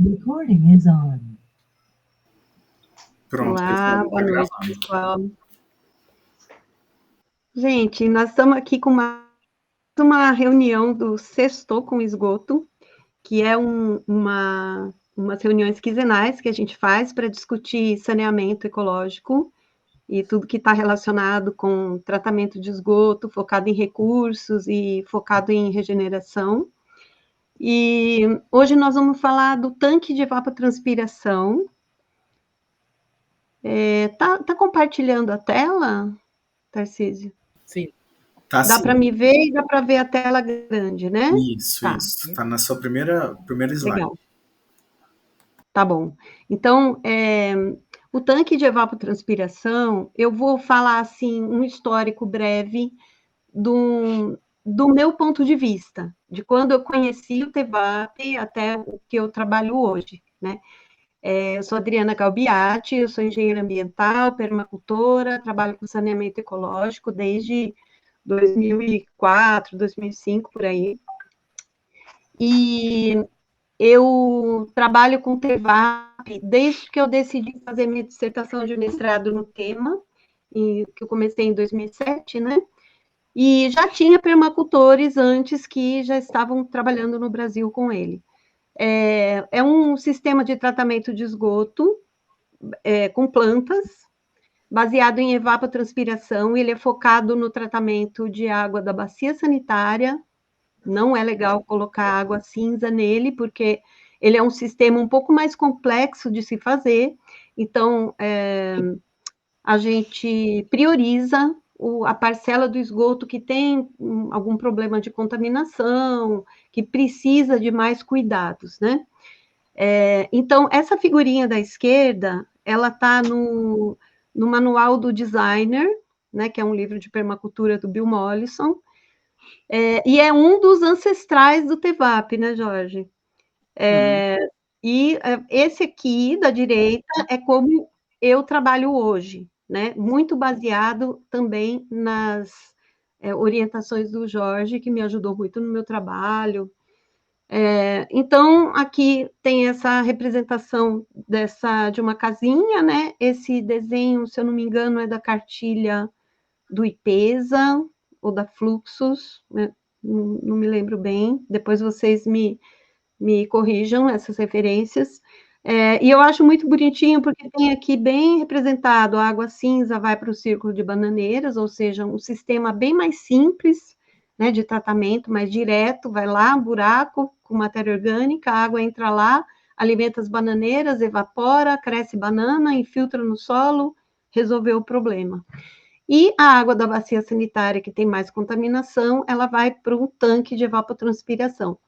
Recording is on. Pronto, Olá, pessoal, boa tá noite, gravando. pessoal. Gente, nós estamos aqui com uma reunião do Sextou com Esgoto, que é umas reuniões quinzenais que a gente faz para discutir saneamento ecológico e tudo que está relacionado com tratamento de esgoto, focado em recursos e focado em regeneração. E hoje nós vamos falar do tanque de evapotranspiração. Tá compartilhando a tela, Tarcísio? Sim. Tá Dá sim. para me ver e dá para ver a tela grande, né? Isso, Tá, isso. Tá na sua primeira slide. legal. Tá bom. Então, o tanque de evapotranspiração, eu vou falar, assim, um histórico breve do meu ponto de vista, de quando eu conheci o TEVAP até o que eu trabalho hoje, né? Eu sou Adriana Galbiati, eu sou engenheira ambiental, permacultora, trabalho com saneamento ecológico desde 2004, 2005, por aí. E eu trabalho com TEVAP desde que eu decidi fazer minha dissertação de mestrado no tema, que eu comecei em 2007, né? E já tinha permacultores antes que já estavam trabalhando no Brasil com ele. É um sistema de tratamento de esgoto com plantas, baseado em evapotranspiração. Ele é focado no tratamento de água da bacia sanitária. Não é legal colocar água cinza nele, porque ele é um sistema um pouco mais complexo de se fazer. Então, a gente prioriza a parcela do esgoto que tem algum problema de contaminação, que precisa de mais cuidados, né? Então, essa figurinha da esquerda, ela está no Manual do Designer, né, que é um livro de permacultura do Bill Mollison, e é um dos ancestrais do TEVAP, né, Jorge? E esse aqui, da direita, é como eu trabalho hoje, né? Muito baseado também nas orientações do Jorge, que me ajudou muito no meu trabalho. Então, aqui tem essa representação de uma casinha, né? Esse desenho, se eu não me engano, é da cartilha do IPESA ou da Fluxus, né? Não me lembro bem, depois vocês me corrijam essas referências. E eu acho muito bonitinho, porque tem aqui bem representado, a água cinza vai para o círculo de bananeiras, ou seja, um sistema bem mais simples, né, de tratamento, mais direto, vai lá, um buraco com matéria orgânica, a água entra lá, alimenta as bananeiras, evapora, cresce banana, infiltra no solo, resolveu o problema. E a água da bacia sanitária, que tem mais contaminação, ela vai para um tanque de evapotranspiração.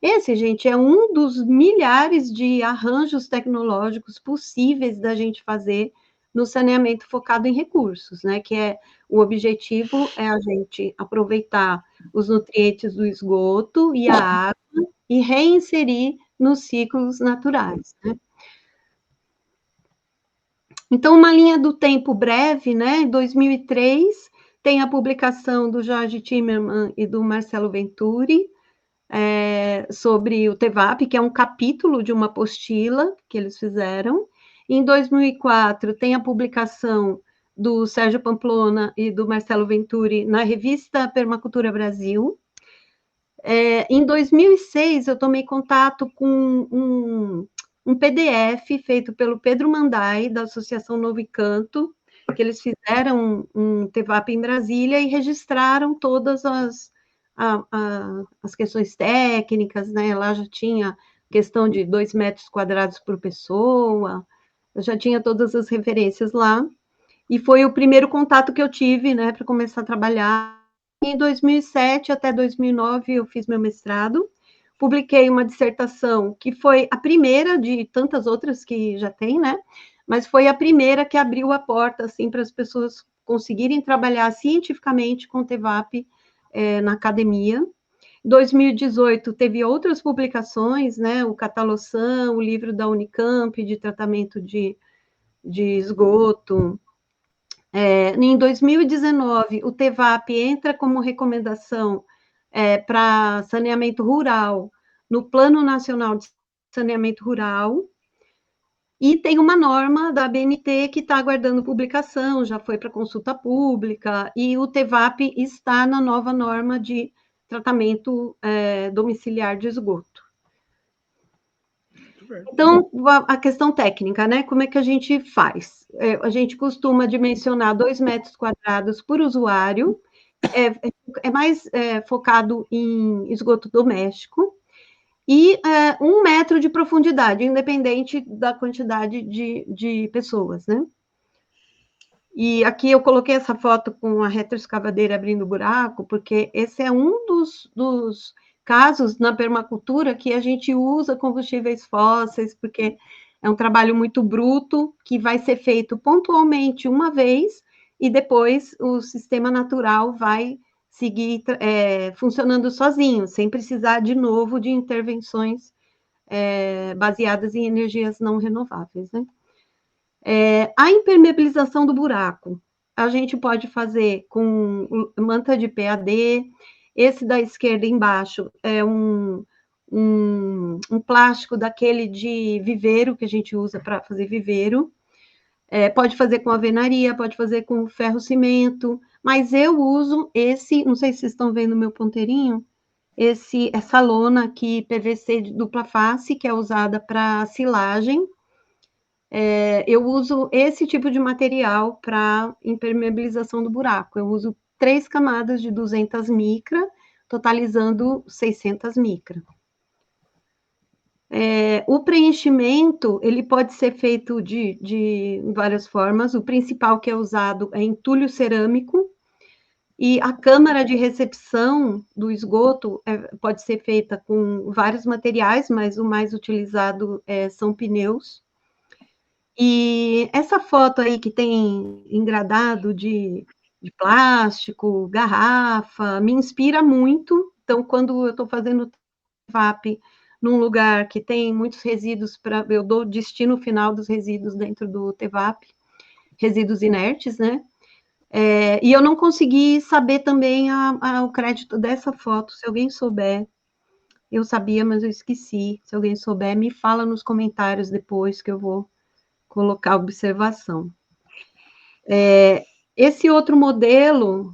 Esse, gente, é um dos milhares de arranjos tecnológicos possíveis da gente fazer no saneamento focado em recursos, né? Que o objetivo é a gente aproveitar os nutrientes do esgoto e a água e reinserir nos ciclos naturais, né? Então, uma linha do tempo breve, né? Em 2003, tem a publicação do Jorge Timmerman e do Marcelo Venturi, sobre o TEVAP, que é um capítulo de uma apostila que eles fizeram. Em 2004, tem a publicação do Sérgio Pamplona e do Marcelo Venturi na revista Permacultura Brasil. Em 2006, eu tomei contato com um PDF feito pelo Pedro Mandai, da Associação Novo Encanto, que eles fizeram um TEVAP em Brasília e registraram todas as questões técnicas, né? Lá já tinha questão de 2 metros quadrados por pessoa, eu já tinha todas as referências lá, e foi o primeiro contato que eu tive, né, para começar a trabalhar. Em 2007 até 2009, eu fiz meu mestrado, publiquei uma dissertação que foi a primeira de tantas outras que já tem, né? Mas foi a primeira que abriu a porta, assim, para as pessoas conseguirem trabalhar cientificamente com o TEVAP na academia. Em 2018, teve outras publicações, né? O Cataloção, o livro da Unicamp de tratamento de esgoto. Em 2019, o TEVAP entra como recomendação para saneamento rural no Plano Nacional de saneamento rural, e tem uma norma da ABNT que está aguardando publicação, já foi para consulta pública, e o TEVAP está na nova norma de tratamento domiciliar de esgoto. Então, a questão técnica, né? Como é que a gente faz? A gente costuma dimensionar 2 metros quadrados por usuário, é mais focado em esgoto doméstico, e 1 metro de profundidade, independente da quantidade de pessoas, né? E aqui eu coloquei essa foto com a retroescavadeira abrindo buraco, porque esse é um dos casos na permacultura que a gente usa combustíveis fósseis, porque é um trabalho muito bruto, que vai ser feito pontualmente uma vez, e depois o sistema natural vai seguir funcionando sozinho, sem precisar de novo de intervenções baseadas em energias não renováveis, né? A impermeabilização do buraco, a gente pode fazer com manta de PAD, esse da esquerda embaixo é um plástico daquele de viveiro, que a gente usa para fazer viveiro, pode fazer com alvenaria, pode fazer com ferro-cimento, mas eu uso esse, não sei se vocês estão vendo o meu ponteirinho, essa lona aqui, PVC de dupla face, que é usada para silagem. Eu uso esse tipo de material para impermeabilização do buraco. Eu uso 3 camadas de 200 micra, totalizando 600 micra. O preenchimento, ele pode ser feito de várias formas. O principal que é usado é entulho cerâmico, e a câmara de recepção do esgoto pode ser feita com vários materiais, mas o mais utilizado são pneus. E essa foto aí que tem engradado de plástico, garrafa, me inspira muito. Então, quando eu estou fazendo TEVAP num lugar que tem muitos resíduos, eu dou o destino final dos resíduos dentro do TEVAP, resíduos inertes, né? E eu não consegui saber também o crédito dessa foto. Se alguém souber, eu sabia, mas eu esqueci. Se alguém souber, me fala nos comentários depois que eu vou colocar a observação. Esse outro modelo,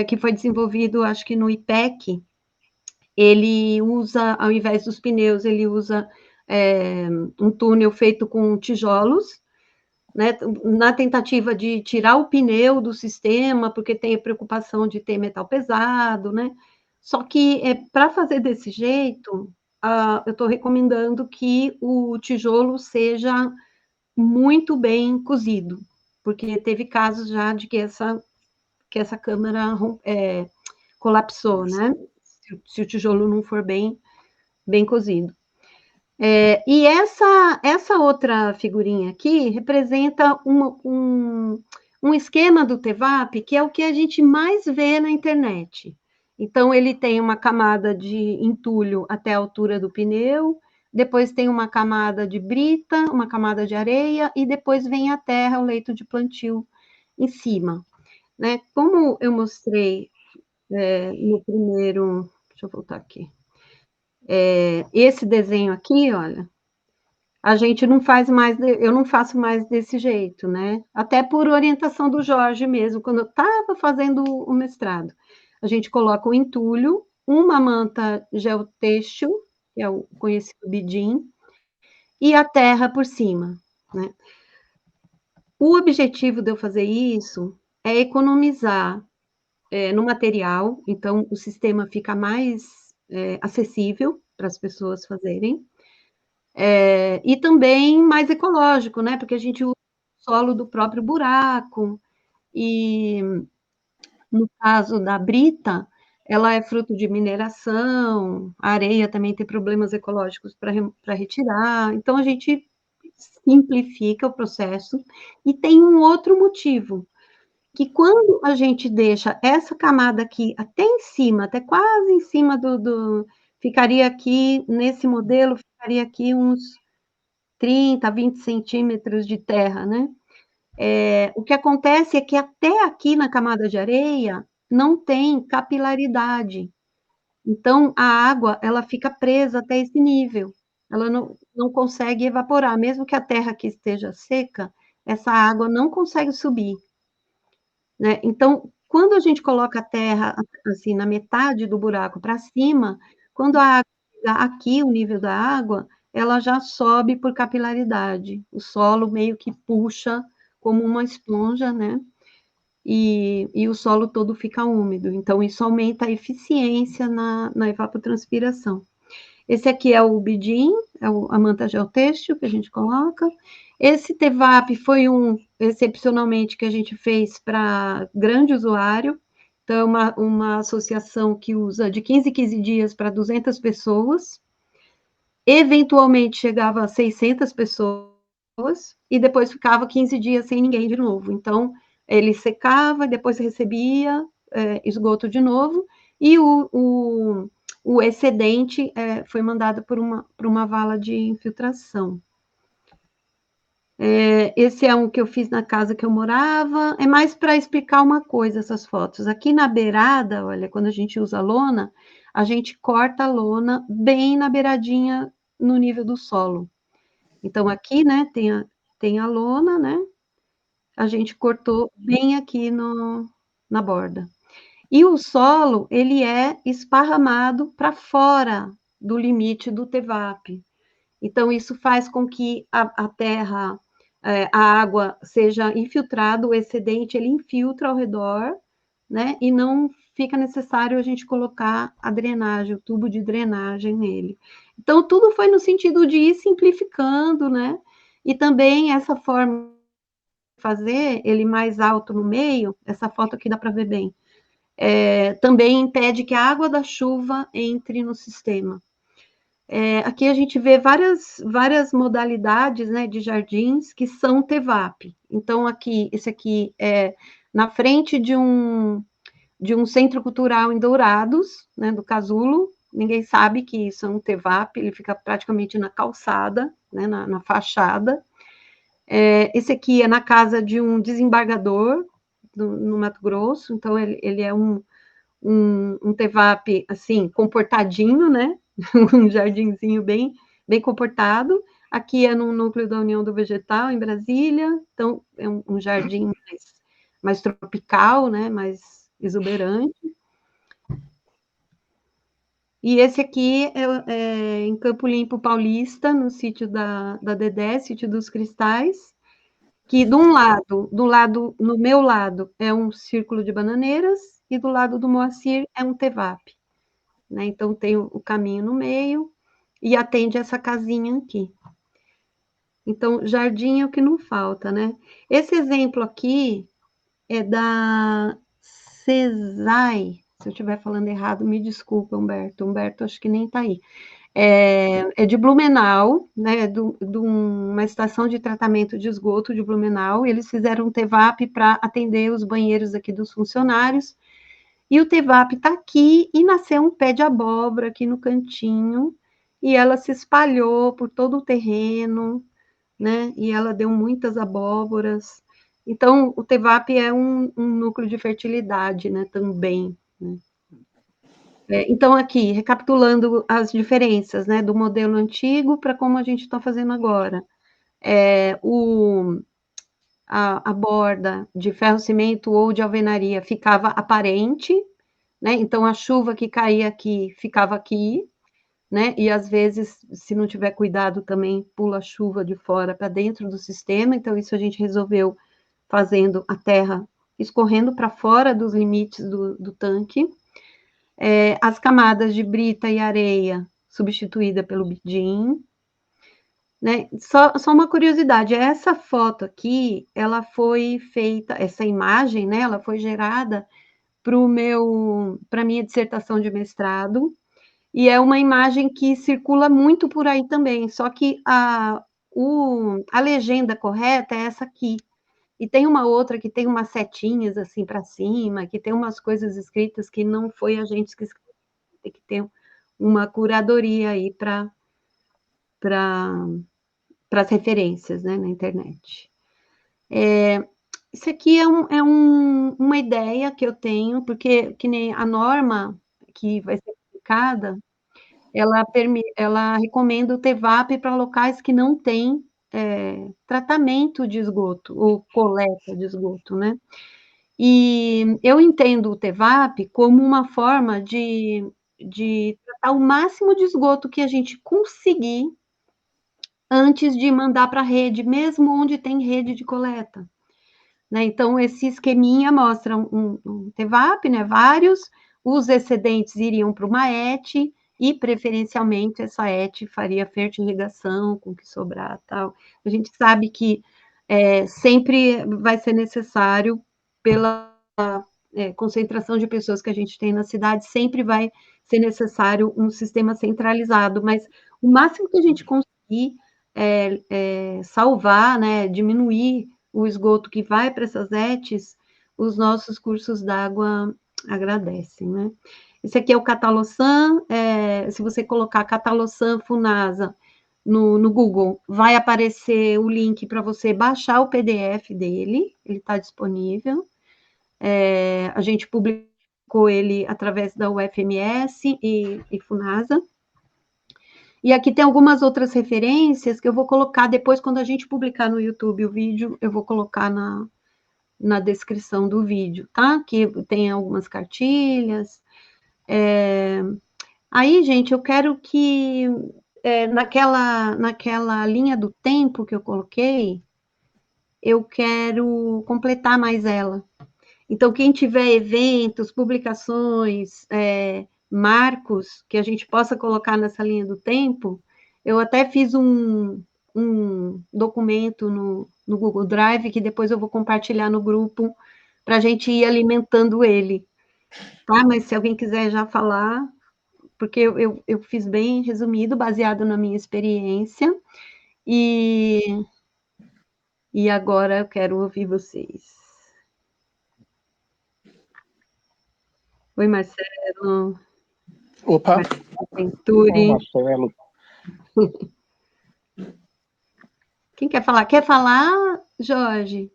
que foi desenvolvido, acho que no IPEC, ele usa, ao invés dos pneus, ele usa um túnel feito com tijolos, né, na tentativa de tirar o pneu do sistema, porque tem a preocupação de ter metal pesado, né? Só que, para fazer desse jeito, eu estou recomendando que o tijolo seja muito bem cozido, porque teve casos já de que essa câmara colapsou, né? Se o tijolo não for bem cozido. E essa outra figurinha aqui representa um esquema do TEVAP, que é o que a gente mais vê na internet. Então, ele tem uma camada de entulho até a altura do pneu, depois tem uma camada de brita, uma camada de areia, e depois vem a terra, o leito de plantio em cima, né? Como eu mostrei no primeiro... Deixa eu voltar aqui. Esse desenho aqui, olha, a gente não faz mais, eu não faço mais desse jeito, né? Até por orientação do Jorge mesmo, quando eu estava fazendo o mestrado. A gente coloca o entulho, uma manta geotêxtil, que é o conhecido bidim, e a terra por cima, né? O objetivo de eu fazer isso é economizar no material, então o sistema fica mais acessível para as pessoas fazerem, e também mais ecológico, né? Porque a gente usa o solo do próprio buraco, e no caso da brita, ela é fruto de mineração, a areia também tem problemas ecológicos para retirar, então a gente simplifica o processo, e tem um outro motivo, que quando a gente deixa essa camada aqui até em cima, até quase em cima ficaria aqui, nesse modelo, ficaria aqui uns 30, 20 centímetros de terra, né? O que acontece é que até aqui na camada de areia não tem capilaridade. Então, a água, ela fica presa até esse nível. ela não consegue evaporar, mesmo que a terra que esteja seca, essa água não consegue subir, né. Então, quando a gente coloca a terra, assim, na metade do buraco para cima, quando a água chega aqui, o nível da água, ela já sobe por capilaridade. O solo meio que puxa como uma esponja, né, e o solo todo fica úmido. Então isso aumenta a eficiência na evapotranspiração. Esse aqui é o bidim, a manta geotêxtil que a gente coloca. Esse TEVAP foi excepcionalmente, que a gente fez para grande usuário, então é uma associação que usa de 15 em 15 dias para 200 pessoas, eventualmente chegava a 600 pessoas, e depois ficava 15 dias sem ninguém de novo. Então, ele secava, depois recebia esgoto de novo, e o excedente foi mandado por uma vala de infiltração. Esse é um que eu fiz na casa que eu morava, é mais para explicar uma coisa, essas fotos. Aqui na beirada, olha, quando a gente usa lona, a gente corta a lona bem na beiradinha, no nível do solo. Então aqui, né, tem a lona, né, a gente cortou bem aqui na borda. E o solo, ele é esparramado para fora do limite do TEVAP. Então isso faz com que a terra, a água seja infiltrada, o excedente ele infiltra ao redor, né, e não fica necessário a gente colocar a drenagem, o tubo de drenagem nele. Então tudo foi no sentido de ir simplificando, né, e também essa forma de fazer ele mais alto no meio, essa foto aqui dá para ver bem, também impede que a água da chuva entre no sistema. Aqui a gente vê várias modalidades, né, de jardins que são TEVAP. Então aqui, esse aqui é na frente de um centro cultural em Dourados, né, do Casulo. Ninguém sabe que isso é um TEVAP, ele fica praticamente na calçada, né, na fachada. Esse aqui é na casa de um desembargador no Mato Grosso, então ele é um TEVAP, assim, comportadinho, né, um jardinzinho bem comportado. Aqui é no núcleo da União do Vegetal, em Brasília, então é um jardim mais tropical, né, mais exuberante. E esse aqui é em Campo Limpo Paulista, no sítio da Dedé, sítio dos Cristais, que no meu lado é um círculo de bananeiras, e do lado do Moacir é um TEVAP, né? Então tem o caminho no meio e atende essa casinha aqui. Então, jardim é o que não falta, né? Esse exemplo aqui é da CESAI. Se eu estiver falando errado, me desculpa, Humberto. Humberto, acho que nem está aí. É de Blumenau, né? De uma estação de tratamento de esgoto de Blumenau. Eles fizeram um TEVAP para atender os banheiros aqui dos funcionários. E o TEVAP está aqui e nasceu um pé de abóbora aqui no cantinho. E ela se espalhou por todo o terreno, né? E ela deu muitas abóboras. Então, o TEVAP é um núcleo de fertilidade, né? Também, né? Então, aqui, recapitulando as diferenças, né? Do modelo antigo para como a gente está fazendo agora. A borda de ferro-cimento ou de alvenaria ficava aparente, né? Então, a chuva que caía aqui ficava aqui, né? E às vezes, se não tiver cuidado, também pula a chuva de fora para dentro do sistema. Então, isso a gente resolveu fazendo a terra escorrendo para fora dos limites do tanque. As camadas de brita e areia substituída pelo bidim, né? Só uma curiosidade, essa foto aqui, ela foi feita, essa imagem, né? Ela foi gerada para minha dissertação de mestrado. E é uma imagem que circula muito por aí também, só que a legenda correta é essa aqui. E tem uma outra que tem umas setinhas assim para cima, que tem umas coisas escritas que não foi a gente que escreveu, tem que ter uma curadoria aí para as referências, né, na internet. Isso aqui uma ideia que eu tenho, porque que nem a norma que vai ser aplicada, ela recomenda o TEVAP para locais que não têm, tratamento de esgoto ou coleta de esgoto, né. E eu entendo o TEVAP como uma forma de tratar o máximo de esgoto que a gente conseguir antes de mandar para a rede, mesmo onde tem rede de coleta, né. Então esse esqueminha mostra um TEVAP, né, vários, os excedentes iriam para uma ET e preferencialmente essa ET faria fertirrigação com o que sobrar, tal. A gente sabe que, sempre vai ser necessário pela, concentração de pessoas que a gente tem na cidade, sempre vai ser necessário um sistema centralizado, mas o máximo que a gente conseguir, salvar, né, diminuir o esgoto que vai para essas ETs, os nossos cursos d'água agradecem, né. Esse aqui é o Catalosan, se você colocar Catalosan Funasa no Google, vai aparecer o link para você baixar o PDF dele, ele está disponível. A gente publicou ele através da UFMS e Funasa. E aqui tem algumas outras referências que eu vou colocar depois, quando a gente publicar no YouTube o vídeo, eu vou colocar na descrição do vídeo, tá? Que tem algumas cartilhas. Aí, gente, eu quero que, naquela linha do tempo que eu coloquei, eu quero completar mais ela. Então, quem tiver eventos, publicações, marcos que a gente possa colocar nessa linha do tempo, eu até fiz um documento no Google Drive, que depois eu vou compartilhar no grupo, para a gente ir alimentando ele, tá? Mas se alguém quiser já falar, porque eu fiz bem resumido, baseado na minha experiência, e agora eu quero ouvir vocês. Oi, Marcelo. Opa! Venturi. Marcelo. Quem quer falar? Quer falar, Jorge?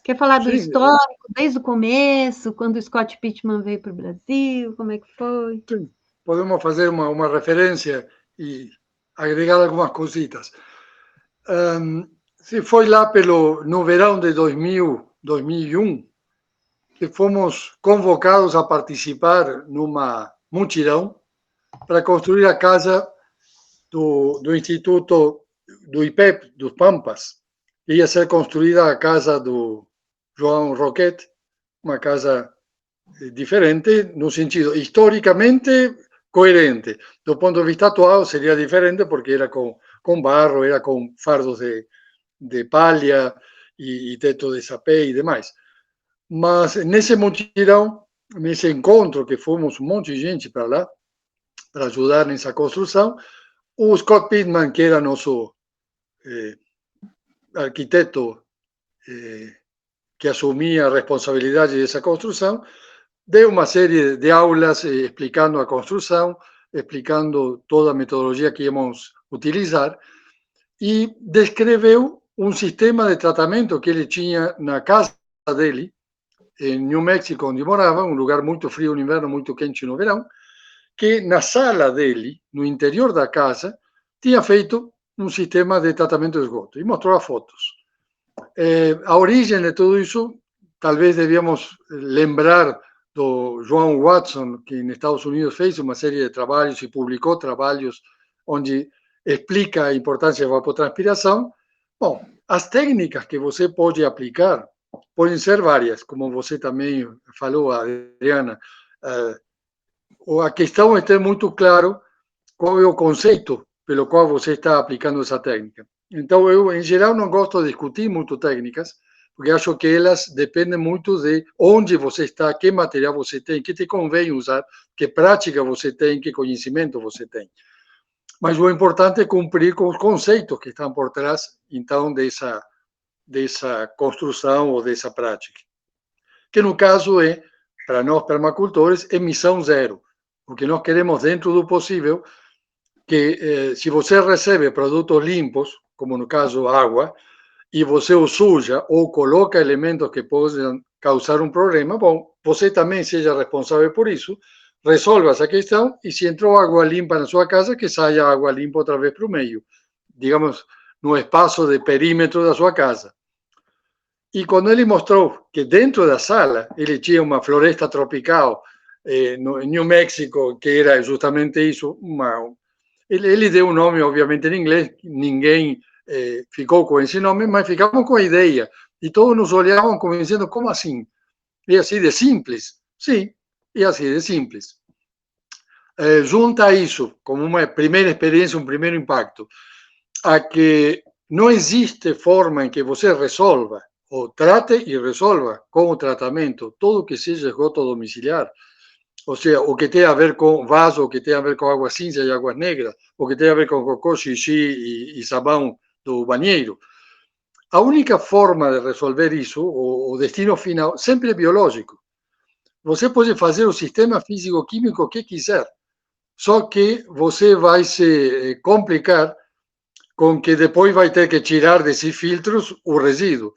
Quer falar do histórico, desde o começo, quando o Scott Pittman veio para o Brasil, como é que foi? Sim, podemos fazer uma referência e agregar algumas cositas. Se foi lá no verão de 2001, que fomos convocados a participar numa mutirão para construir a casa do Instituto do IPEP, dos Pampas. Ia ser construída a casa do João Roquette, uma casa diferente no sentido historicamente coerente. Do ponto de vista atual seria diferente porque era com barro, era com fardos de palha e teto de sapé e demais. Mas nesse mutirão, nesse encontro que fomos um monte de gente para lá, para ajudar nessa construção, o Scott Pittman, que era nosso arquiteto que assumia a responsabilidade dessa construção, deu uma série de aulas explicando a construção, explicando toda a metodologia que íamos utilizar e descreveu um sistema de tratamento que ele tinha na casa dele, em New Mexico, onde morava, um lugar muito frio no inverno, muito quente no verão, que na sala dele, no interior da casa, tinha feito um sistema de tratamento de esgoto e mostrou as fotos. A origem de tudo isso, talvez devíamos lembrar do João Watson, que nos Estados Unidos fez uma série de trabalhos e publicou trabalhos onde explica a importância da evapotranspiração. Bom, as técnicas que você pode aplicar podem ser várias, como você também falou, Adriana. A questão é ter muito claro qual é o conceito pelo qual você está aplicando essa técnica. Então, eu, em geral, não gosto de discutir muito técnicas, porque acho que elas dependem muito de onde você está, que material você tem, que te convém usar, que prática você tem, que conhecimento você tem. Mas o importante é cumprir com os conceitos que estão por trás, então, dessa construção ou dessa prática. Que, no caso, é, para nós permacultores, emissão zero. Porque nós queremos, dentro do possível, que se você recebe produtos limpos, como no caso água, e você o suja ou coloca elementos que podem causar um problema, bom, você também seja responsável por isso, resolva essa questão e se entrou água limpa na sua casa, que saia água limpa outra vez para o meio, digamos, no espaço de perímetro da sua casa. E quando ele mostrou que dentro da sala ele tinha uma floresta tropical no New Mexico, que era justamente isso, ele deu um nome, obviamente, em inglês, ninguém ficou com esse nome, mas ficamos com a ideia. E todos nos olhavam como dizendo, como assim? E assim de simples? Sim, e assim de simples. Junta isso como uma primeira experiência, um primeiro impacto, a que não existe forma em que você resolva, ou trate e resolva com o tratamento, tudo que seja esgoto domiciliar, ou seja, o que tem a ver com vaso, o que tem a ver com água cinza e água negra, o que tem a ver com cocô, xixi e sabão do banheiro. A única forma de resolver isso, o destino final, sempre é biológico. Você pode fazer o sistema físico-químico que quiser, só que você vai se complicar com que depois vai ter que tirar desses filtros o resíduo.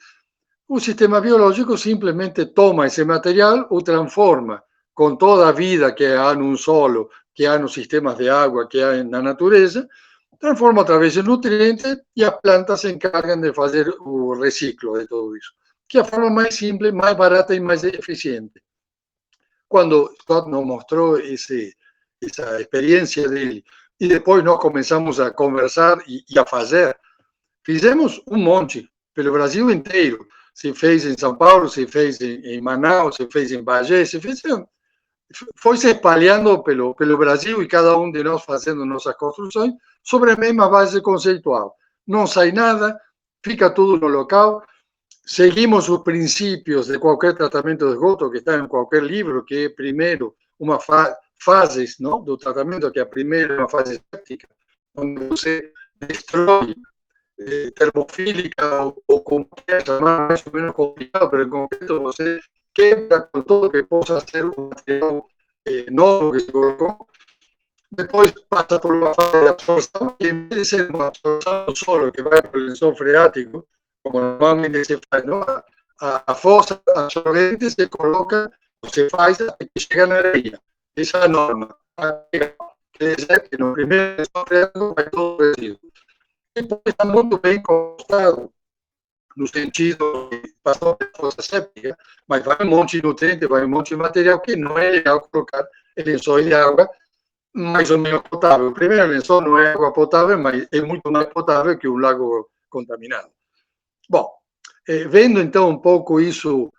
O sistema biológico simplesmente toma esse material, o transforma com toda a vida que há num solo, que há nos sistemas de água, que há na natureza, transforma através de nutrientes e as plantas se encargam de fazer o reciclo de tudo isso, que é a forma mais simples, mais barata e mais eficiente. Quando Scott nos mostrou essa experiência dele, e depois nós começamos a conversar e a fazer, fizemos um monte, pelo Brasil inteiro. Se fez em São Paulo, se fez em Manaus, se fez em Bagé, foi se espalhando pelo Brasil e cada um de nós fazendo nossas construções sobre a mesma base conceitual. Não sai nada, fica tudo no local. Seguimos os princípios de qualquer tratamento de esgoto que está em qualquer livro, que é primeiro uma fases, não, do tratamento, que a primeira é uma fase séptica, onde você destrói termofílica ou como quer chamar, mais ou menos complicado, pero en concreto você quebra com todo que possa ser um material novo que se colocou. Depois passa por uma fase de absorção, que em vez de ser uma absorção do solo que vai para o lençol freático, como normalmente se faz, não? A fossa absorvente se coloca, se faz até que chega na areia. Essa é a norma. Quer dizer que no primeiro lençol freático vai todo o resíduo. Depois está muito bem constado, no sentido de passou pela fossa séptica, mas vai um monte de nutriente, vai um monte de material que não é legal colocar em lençóis de água mais ou menos potável. O primeiro lençol não é água potável, mas é muito mais potável que um lago contaminado. Bom, vendo então um pouco isso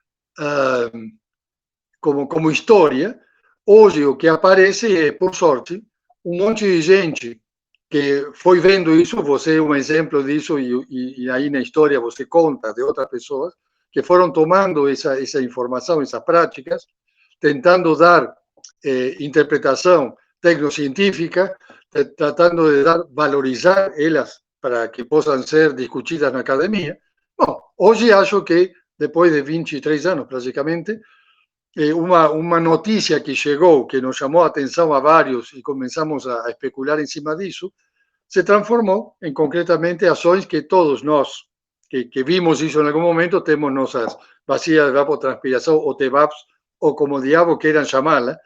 como história, hoje o que aparece é, por sorte, um monte de gente que foi vendo isso, você é um exemplo disso, e aí na história você conta de outras pessoas que foram tomando essa informação, essas práticas, tentando dar interpretação tecnocientífica, tratando de valorizar elas para que possam ser discutidas na academia. Bom, hoje acho que, depois de 23 anos praticamente, uma notícia que chegou, que nos chamou a atenção a vários e começamos a especular em cima disso, se transformou em concretamente ações que todos nós que vimos isso em algum momento temos nossas bacias de evapotranspiração, ou TEVAPs, ou como diabo queiram chamá-la,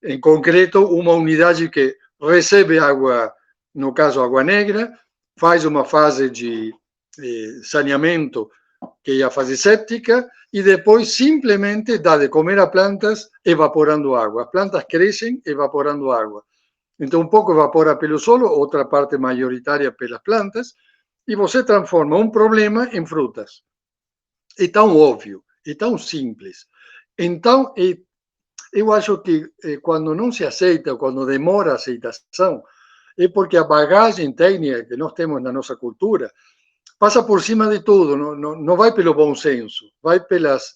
em concreto uma unidade que recebe água, no caso água negra, faz uma fase de saneamento, que é a fase séptica, e depois simplesmente dá de comer a plantas evaporando água. As plantas crescem evaporando água. Então, um pouco evapora pelo solo, outra parte maioritária pelas plantas, e você transforma um problema em frutas. É tão óbvio, é tão simples. Então, eu acho que quando não se aceita, quando demora a aceitação, é porque a bagagem técnica que nós temos na nossa cultura passa por cima de tudo, não vai pelo bom senso, vai pelas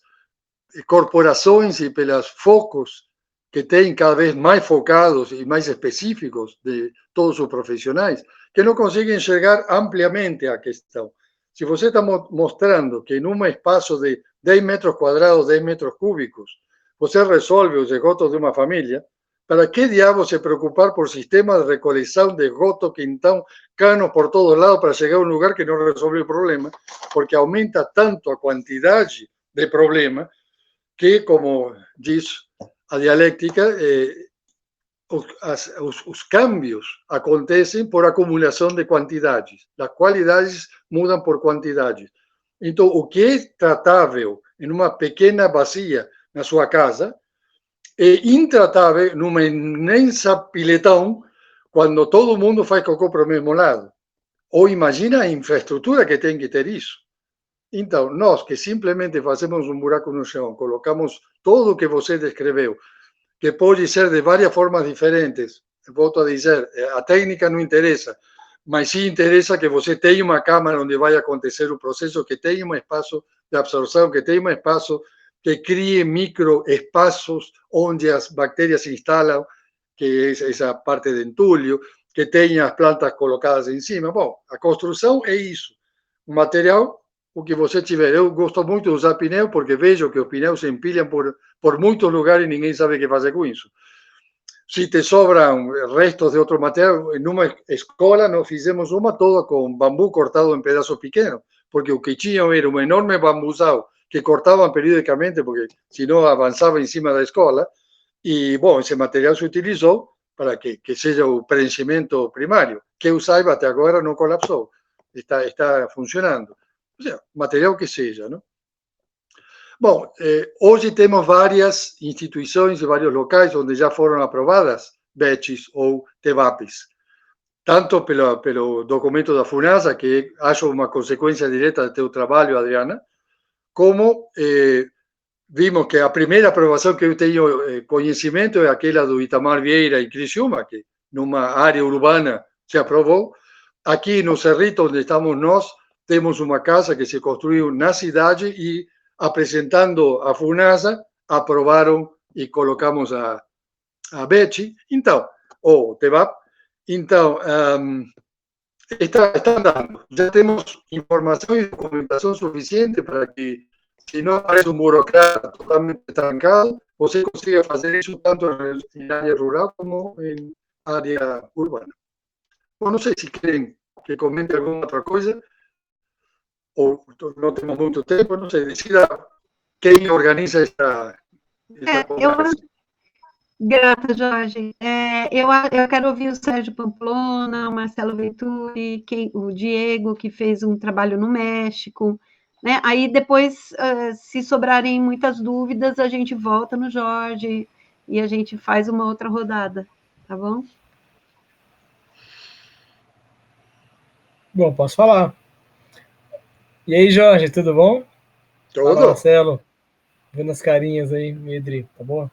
corporações e pelos focos que têm cada vez mais focados e mais específicos de todos os profissionais, que não conseguem enxergar ampliamente a questão. Se você está mostrando que em um espaço de 10 metros quadrados, 10 metros cúbicos, você resolve os esgotos de uma família, para que diabo se preocupar por sistemas de recolecção de esgoto que então canos por todos lados para chegar a um lugar que não resolve o problema, porque aumenta tanto a quantidade de problema que, como diz a dialéctica, os cambios acontecem por acumulação de quantidades. As qualidades mudam por quantidades. Então, o que é tratável em uma pequena bacia na sua casa é intratável numa imensa piletão quando todo mundo faz cocô para o mesmo lado. Ou imagina a infraestrutura que tem que ter isso. Então, nós que simplesmente fazemos um buraco no chão, colocamos tudo o que você descreveu, que pode ser de várias formas diferentes. Volto a dizer, a técnica não interessa, mas sim interessa que você tenha uma câmara onde vai acontecer o processo, que tenha um espaço de absorção, que tenha um espaço que crie microespaços onde as bactérias se instalam, que é essa parte de entulho, que tenha as plantas colocadas em cima. Bom, a construção é isso. O material, o que você tiver. Eu gosto muito de usar pneu, porque vejo que os pneus se empilham por muitos lugares e ninguém sabe o que fazer com isso. Se te sobram restos de outro material, em uma escola nós fizemos uma toda com bambu cortado em pedaços pequenos, porque o que tinham era um enorme bambuzal que cortavam periodicamente, porque senão avançava em cima da escola, e, bom, esse material se utilizou para que seja o preenchimento primário, que eu saiba até agora não colapsou, está funcionando. Ou seja, material que seja, não? Bom, hoje temos várias instituições e vários locais onde já foram aprovadas BECHs ou TEVAPs, tanto pelo documento da FUNASA, que acho uma consequência direta do teu trabalho, Adriana, como vimos que a primeira aprovação que eu tenho conhecimento é aquela do Itamar Vieira e Criciúma, que numa área urbana se aprovou. Aqui no Cerrito, onde estamos nós, temos uma casa que se construiu na cidade e, apresentando a FUNASA, aprovaram e colocamos a BECH, então, ou TEVAP. Então, está andando. Já temos informação e documentação suficiente para que, se não aparece um burocrata totalmente trancado, você consiga fazer isso tanto em área rural como em área urbana. Bom, não sei se querem que comente alguma outra coisa, ou não temos muito tempo, não sei, decida quem organiza esta conversa. Grata, Jorge. Eu quero ouvir o Sérgio Pamplona, o Marcelo Venturi, o Diego, que fez um trabalho no México, né? Aí depois, se sobrarem muitas dúvidas, a gente volta no Jorge e a gente faz uma outra rodada, tá bom? Bom, posso falar. E aí, Jorge, tudo bom? Tudo. Fala, Marcelo. Vendo as carinhas aí, Medri, tá bom?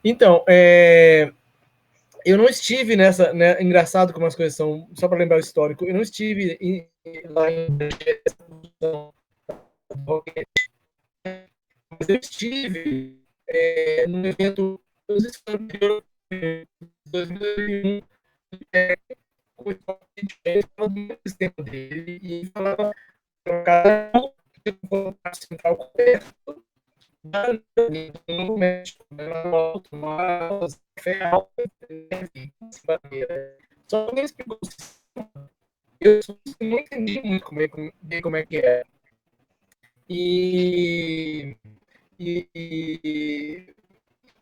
Então, eu não estive nessa, né, engraçado como as coisas são, só para lembrar o histórico, eu não estive lá em mas eu estive no evento, não sei se foi no 2001, com o sistema dele, e ele falava cada um central coberto no México, no alto, mas só que ele explicou, eu não entendi muito como é que é.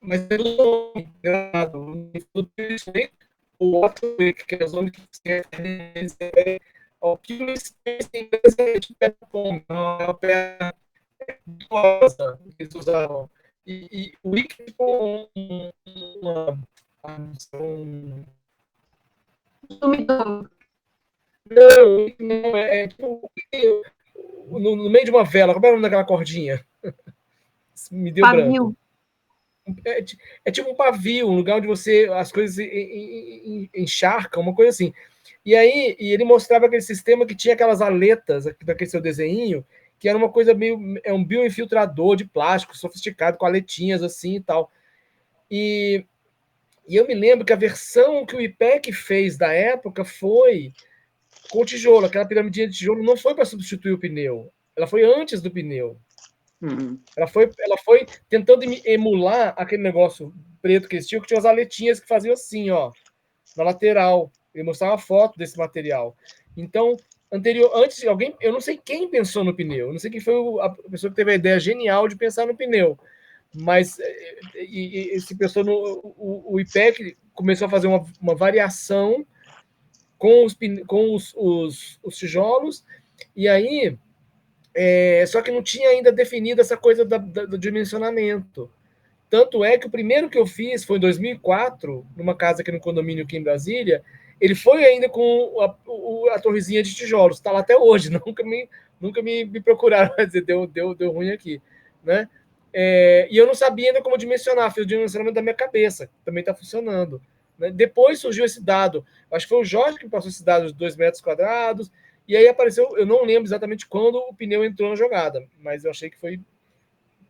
Mas pelo o outro que é as únicas que o que eles têm é não é o pé que eles usavam. E o Wiki tipo não, é tipo no meio de uma vela, como é o nome daquela cordinha? Me deu Pavio. branco. É tipo um pavio, um lugar onde você as coisas encharcam, uma coisa assim. E aí ele mostrava aquele sistema que tinha aquelas aletas daquele seu desenho, que era uma coisa meio um bioinfiltrador de plástico sofisticado com aletinhas assim e tal. E eu me lembro que a versão que o IPEC fez da época foi com tijolo, aquela piramidinha de tijolo não foi para substituir o pneu, ela foi antes do pneu. Uhum. Ela foi tentando emular aquele negócio preto que eles tinham, que tinha as aletinhas que faziam assim, ó, na lateral. Ele mostrava uma foto desse material. Então, antes, eu não sei quem pensou no pneu, eu não sei quem foi a pessoa que teve a ideia genial de pensar no pneu, Mas esse pessoal, o IPEC começou a fazer uma variação com os tijolos, e aí, só que não tinha ainda definido essa coisa do dimensionamento. Tanto é que o primeiro que eu fiz foi em 2004, numa casa aqui no condomínio aqui em Brasília, ele foi ainda com a torrezinha de tijolos, está lá até hoje, nunca me procuraram, quer dizer, deu ruim aqui, né? E eu não sabia ainda como dimensionar, fiz o dimensionamento da minha cabeça, também está funcionando. Né? Depois surgiu esse dado, acho que foi o Jorge que me passou esse dado de 2 metros quadrados, e aí apareceu, eu não lembro exatamente quando o pneu entrou na jogada, mas eu achei que foi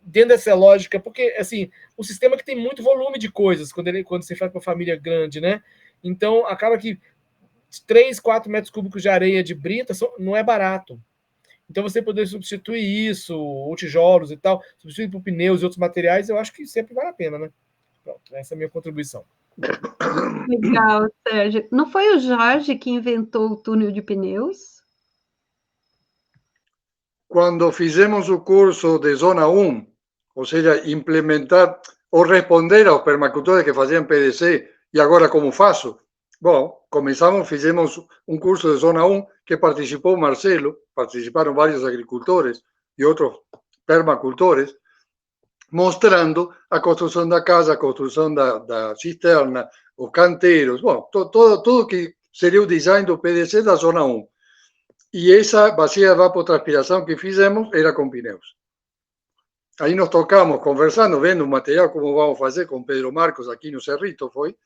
dentro dessa lógica, porque assim, o sistema que tem muito volume de coisas quando você faz para uma família grande, né? Então acaba que 3, 4 metros cúbicos de areia de brita não é barato. Então você poder substituir isso, ou tijolos e tal, substituir por pneus e outros materiais, eu acho que sempre vale a pena, né? Pronto, essa é a minha contribuição. Legal, Sérgio. Não foi o Jorge que inventou o túnel de pneus? Quando fizemos o curso de Zona 1, ou seja, implementar ou responder aos permacultores que faziam PDC, e agora como faço? Bom, fizemos um curso de Zona 1 que participou o Marcelo, participaram vários agricultores e outros permacultores, mostrando a construção da casa, a construção da cisterna, os canteiros, bom, tudo que seria o design do PDC da Zona 1. E essa bacia de evapotranspiração que fizemos era com pneus. Aí nos tocamos conversando, vendo o material, como vamos fazer com Pedro Marcos aqui no Cerrito, foi.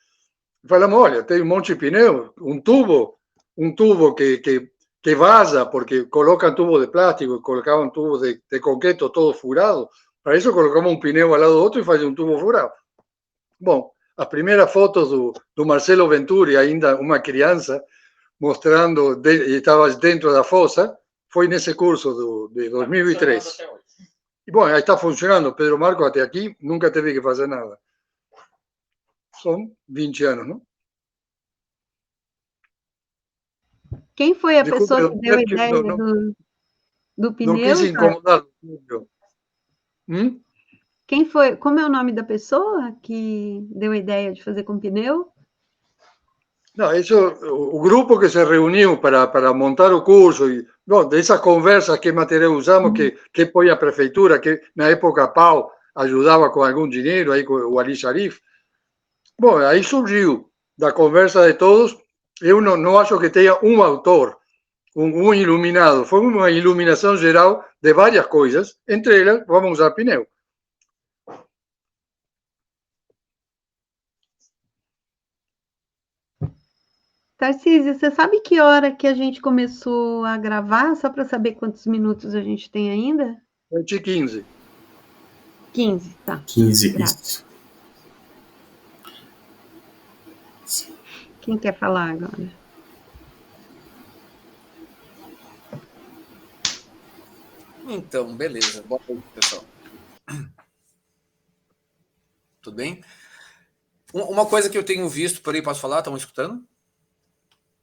Falamos, olha, tem um monte de pneu, um tubo que vaza, porque colocam tubo de plástico, colocavam tubo de concreto todo furado. Para isso colocamos um pneu ao lado do outro e fazia um tubo furado. Bom, as primeiras fotos do Marcelo Venturi, ainda uma criança, mostrando, estava dentro da fossa, foi nesse curso de 2003. E, bom, aí está funcionando. Pedro Marcos até aqui nunca teve que fazer nada. São 20 anos, não? Quem foi a pessoa que deu a ideia do pneu? Não quis incomodar. Quem foi? Como é o nome da pessoa que deu a ideia de fazer com pneu? Não, o grupo que se reuniu para montar o curso, e bom, dessas conversas, que material usamos, que põe a prefeitura, que na época a PAU ajudava com algum dinheiro, aí com o Ali Sharif. Bom, aí surgiu da conversa de todos. Eu não acho que tenha um autor, um iluminado. Foi uma iluminação geral de várias coisas, entre elas, vamos usar pneu. Tarcísio, você sabe que hora que a gente começou a gravar? Só para saber quantos minutos a gente tem ainda? 15. 15, tá. 15, isso. Quem quer falar agora? Então, beleza. Boa noite, pessoal. Tudo bem? Uma coisa que eu tenho visto por aí, posso falar? Estão escutando?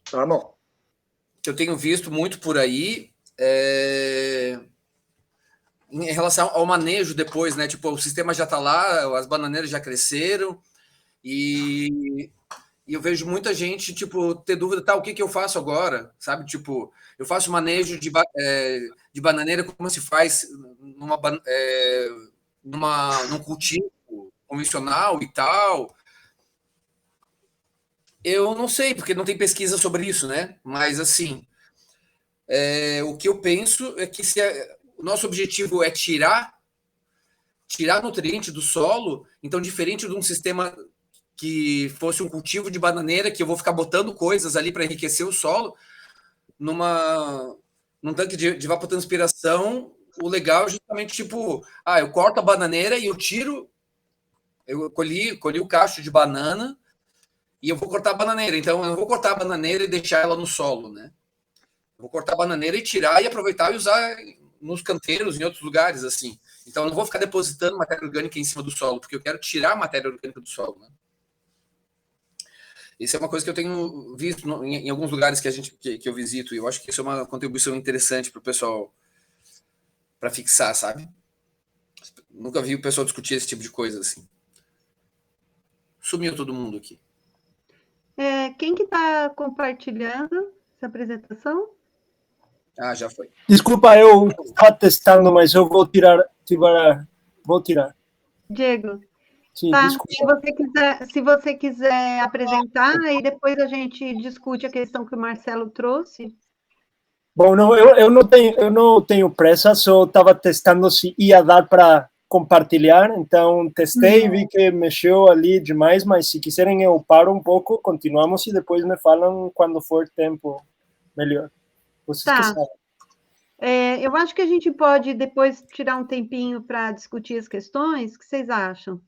Tá bom. Eu tenho visto muito por aí em relação ao manejo depois, né? Tipo, o sistema já está lá, as bananeiras já cresceram e eu vejo muita gente, tipo, ter dúvida, tá, o que eu faço agora? Sabe? Tipo, eu faço manejo de bananeira como se faz num cultivo convencional e tal. Eu não sei, porque não tem pesquisa sobre isso, né? Mas, assim, o que eu penso é que se o nosso objetivo é tirar nutriente do solo, então, diferente de um sistema que fosse um cultivo de bananeira, que eu vou ficar botando coisas ali para enriquecer o solo, num tanque de evapotranspiração, o legal é justamente, tipo, eu corto a bananeira e eu colhi o cacho de banana, e eu vou cortar a bananeira. Então, eu não vou cortar a bananeira e deixar ela no solo, né? Eu vou cortar a bananeira e tirar e aproveitar e usar nos canteiros, em outros lugares, assim. Então, eu não vou ficar depositando matéria orgânica em cima do solo, porque eu quero tirar a matéria orgânica do solo, né? Isso é uma coisa que eu tenho visto em alguns lugares que eu visito, e eu acho que isso é uma contribuição interessante para o pessoal, para fixar, sabe? Nunca vi o pessoal discutir esse tipo de coisa assim. Sumiu todo mundo aqui. Quem que está compartilhando essa apresentação? Ah, já foi. Desculpa, eu estava testando, mas eu vou tirar. Vou tirar. Diego, Sim, tá. desculpa. Se você quiser apresentar, aí depois a gente discute a questão que o Marcelo trouxe. Bom, não, eu não tenho pressa, só estava testando se ia dar para compartilhar, então testei, vi que mexeu ali demais, mas se quiserem eu paro um pouco, continuamos e depois me falam quando for tempo melhor. Vocês que sabem. Eu acho que a gente pode depois tirar um tempinho para discutir as questões, o que vocês acham?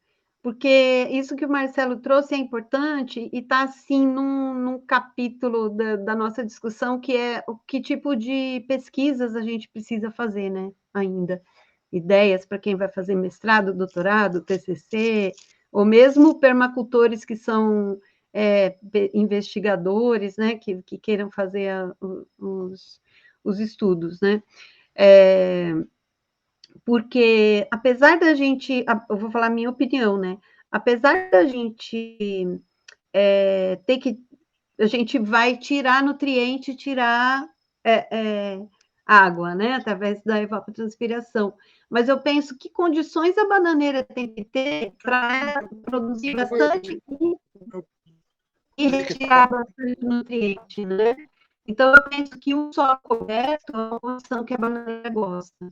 Porque isso que o Marcelo trouxe é importante e está, assim, num capítulo da nossa discussão, que é o que tipo de pesquisas a gente precisa fazer, né, ainda. Ideias para quem vai fazer mestrado, doutorado, TCC, ou mesmo permacultores que são investigadores, né, que queiram fazer os estudos, né? Porque, apesar da gente, eu vou falar a minha opinião, né? Apesar da gente ter que, a gente vai tirar nutriente, tirar água, né? Através da evapotranspiração. Mas eu penso que condições a bananeira tem que ter para produzir bastante e retirar bastante nutriente, né? Então, eu penso que um solo coberto é uma condição que a bananeira gosta.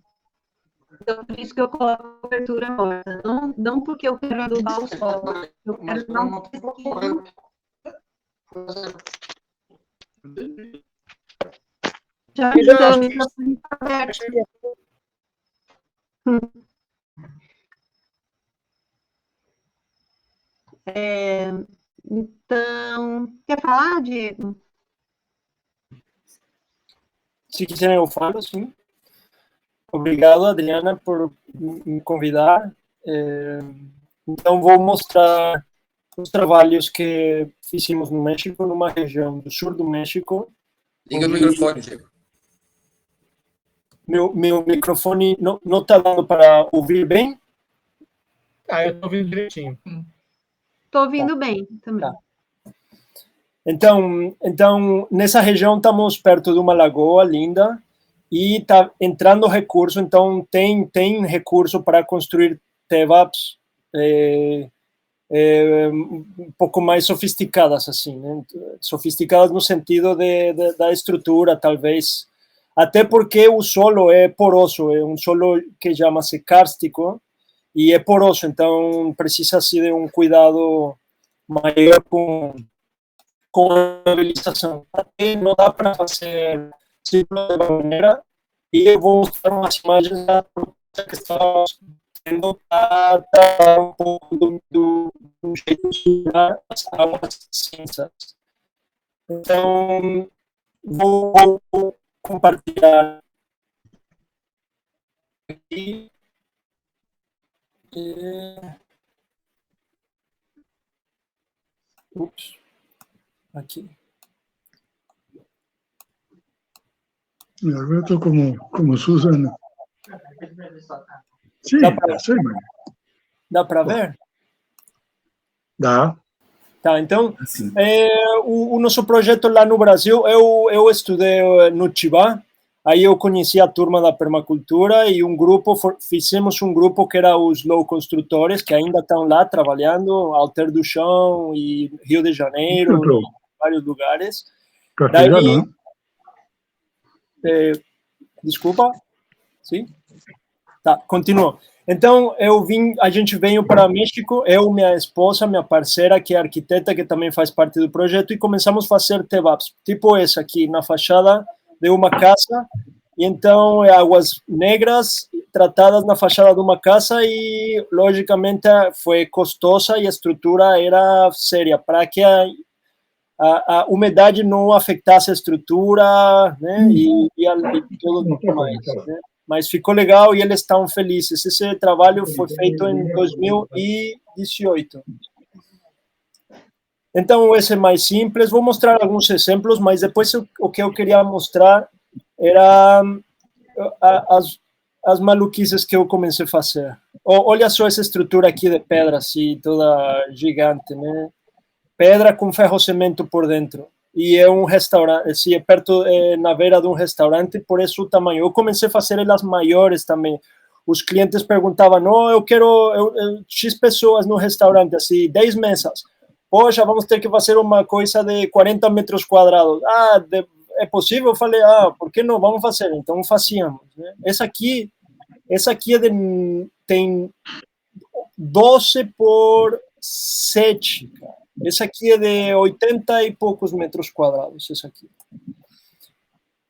Então, por isso que eu coloco a cobertura morta. Não porque eu quero adubar o solo. Eu quero dar um pesquisa. Já então, quer falar, Diego? Se quiserem eu falo, sim. Obrigado, Adriana, por me convidar. Então, vou mostrar os trabalhos que fizemos no México, numa região do sul do México. Liga o microfone, Diego. Meu microfone não está dando para ouvir bem? Eu estou ouvindo direitinho. Estou ouvindo bem também. Tá. Então, nessa região estamos perto de uma lagoa linda, e está entrando recurso, então tem recurso para construir TEVAPs um pouco mais sofisticadas, assim, né? Sofisticadas no sentido da estrutura, talvez, até porque o solo é poroso, é um solo que chama-se kárstico, e é poroso, então precisa-se de um cuidado maior com a mobilização. Até não dá para fazer ciclo de maneira, e eu vou mostrar umas imagens da que estamos tendo para dar um pouco do jeito de estudar as águas cinzas. Então, vou compartilhar aqui. Ups, aqui. Alberto como Susana. Sí, Dá para ver? Dá. Tá, então, o nosso projeto lá no Brasil, eu estudei no Chibá, aí eu conheci a turma da permacultura e fizemos um grupo que era os Slow Construtores, que ainda estão lá trabalhando, Alter do Chão e Rio de Janeiro, em vários lugares. Castellano, daí, desculpa? Sim? Tá, continua. Então, a gente veio para México, eu, minha esposa, minha parceira, que é arquiteta, que também faz parte do projeto, e começamos a fazer TEVAPs, tipo esse aqui, na fachada de uma casa, e então águas negras tratadas na fachada de uma casa, e logicamente foi custosa e a estrutura era séria, para que a umidade não afetasse a estrutura, né, e tudo mais, né? Mas ficou legal e eles estão felizes. Esse trabalho foi feito em 2018. Então, esse é mais simples. Vou mostrar alguns exemplos, mas depois o que eu queria mostrar era as maluquices que eu comecei a fazer. Olha só essa estrutura aqui de pedra, assim, toda gigante, né? Pedra com ferro-cimento por dentro. E é um restaurante, assim, é perto, na beira de um restaurante, por isso o tamanho. Eu comecei a fazer elas maiores também. Os clientes perguntavam, não, eu quero X pessoas no restaurante, assim, 10 mesas. Poxa, vamos ter que fazer uma coisa de 40 metros quadrados. É possível? Eu falei, por que não? Vamos fazer. Então, fazíamos. Né? Essa aqui tem 12 por 7, cara. Essa aqui é de 80 e poucos metros quadrados, essa aqui.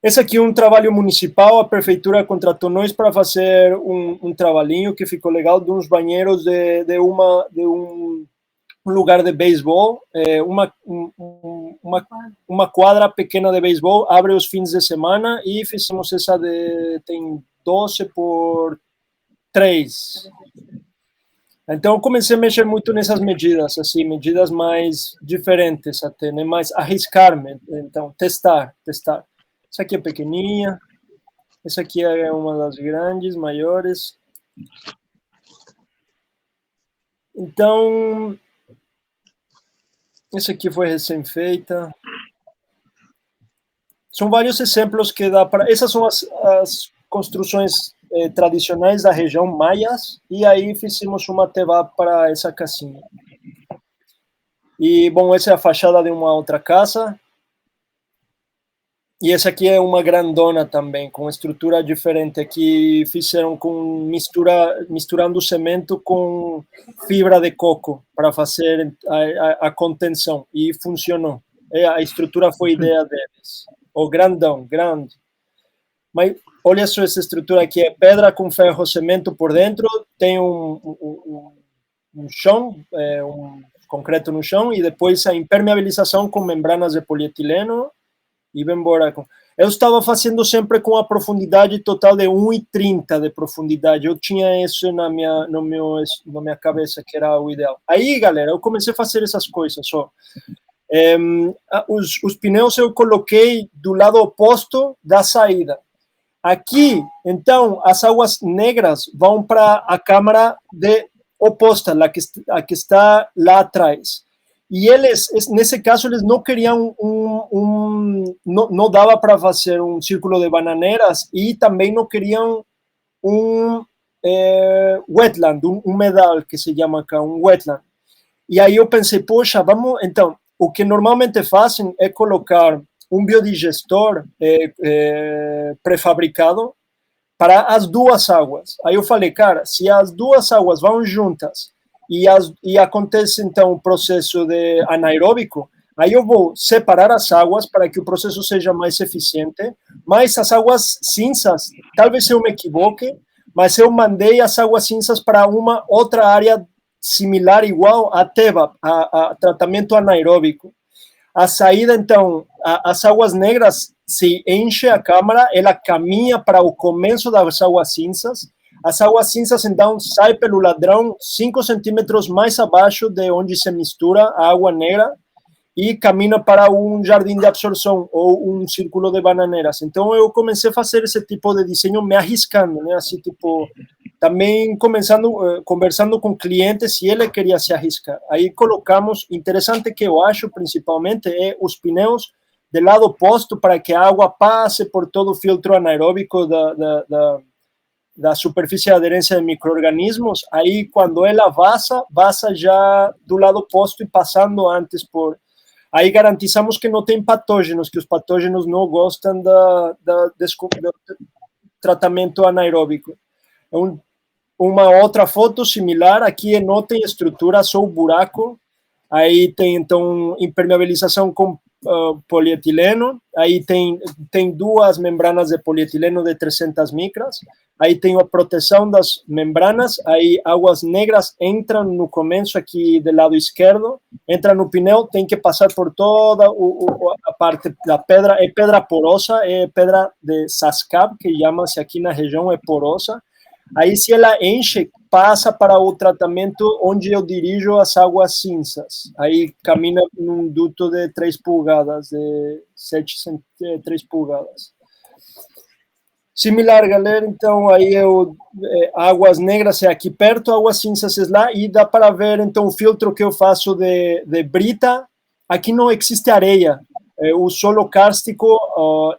Esse aqui é um trabalho municipal, a prefeitura contratou nós para fazer um trabalhinho que ficou legal, de uns banheiros de um lugar de beisebol, uma quadra pequena de beisebol, abre os fins de semana e fizemos essa tem 12 por 3. Então, comecei a mexer muito nessas medidas, assim, medidas mais diferentes até, né? Mais arriscar-me, então, testar. Essa aqui é pequenininha, essa aqui é uma das grandes, maiores. Então, essa aqui foi recém-feita. São vários exemplos que dá para... Essas são as construções tradicionais da região maias, e aí fizemos uma teva para essa casinha. E, bom, essa é a fachada de uma outra casa. E essa aqui é uma grandona também, com estrutura diferente, que fizeram misturando cimento com fibra de coco para fazer a contenção, e funcionou. A estrutura foi ideia deles. O grande. Mas olha só essa estrutura aqui, é pedra com ferro cimento por dentro, tem um chão, um concreto no chão, e depois a impermeabilização com membranas de polietileno, e vem embora. Eu estava fazendo sempre com a profundidade total de 1,30 de profundidade, eu tinha isso na minha cabeça, que era o ideal. Aí, galera, eu comecei a fazer essas coisas, ó. Os pneus eu coloquei do lado oposto da saída. Aqui, então, as águas negras vão para a câmara oposta, a que está lá atrás. E eles, nesse caso, eles não queriam não dava para fazer um círculo de bananeiras, e também não queriam um wetland, um humedal, que se chama cá, um wetland. E aí eu pensei, poxa, vamos, então, o que normalmente fazem é colocar um biodigestor pré-fabricado para as duas águas. Aí eu falei, cara, se as duas águas vão juntas e acontece, então, o processo de anaeróbico, aí eu vou separar as águas para que o processo seja mais eficiente, mas as águas cinzas, talvez eu me equivoque, mas eu mandei as águas cinzas para uma outra área similar, igual a teva, a tratamento anaeróbico. A saída, então, as águas negras, se enche a câmara, ela caminha para o começo das águas cinzas. As águas cinzas, então, saem pelo ladrão 5 centímetros mais abaixo de onde se mistura a água negra e caminha para um jardim de absorção ou um círculo de bananeiras. Então, eu comecei a fazer esse tipo de desenho me arriscando, né? Assim, tipo, também conversando com clientes se ele queria se arriscar. Aí colocamos, interessante que eu acho principalmente, é os pneus do lado oposto para que a água passe por todo o filtro anaeróbico da superfície de aderência de micro-organismos. Aí, quando ela vaza já do lado oposto e passando antes por... Aí garantizamos que não tem patógenos, que os patógenos não gostam do tratamento anaeróbico. Uma outra foto similar, aqui não tem estrutura, só o buraco. Aí tem, então, impermeabilização com polietileno. Aí tem duas membranas de polietileno de 300 micras. Aí tem a proteção das membranas. Aí águas negras entram no começo aqui do lado esquerdo, entra no pneu, tem que passar por toda a parte da pedra. É pedra porosa, é pedra de Sascab, que chama-se aqui na região, é porosa. Aí, se ela enche, passa para o tratamento onde eu dirijo as águas cinzas. Aí caminha num duto de 3 polegadas, de 3 polegadas. Similar, galera. Então, aí Águas Negras é aqui perto, Águas Cinzas é lá, e dá para ver, então, o filtro que eu faço de brita. Aqui não existe areia. O solo kárstico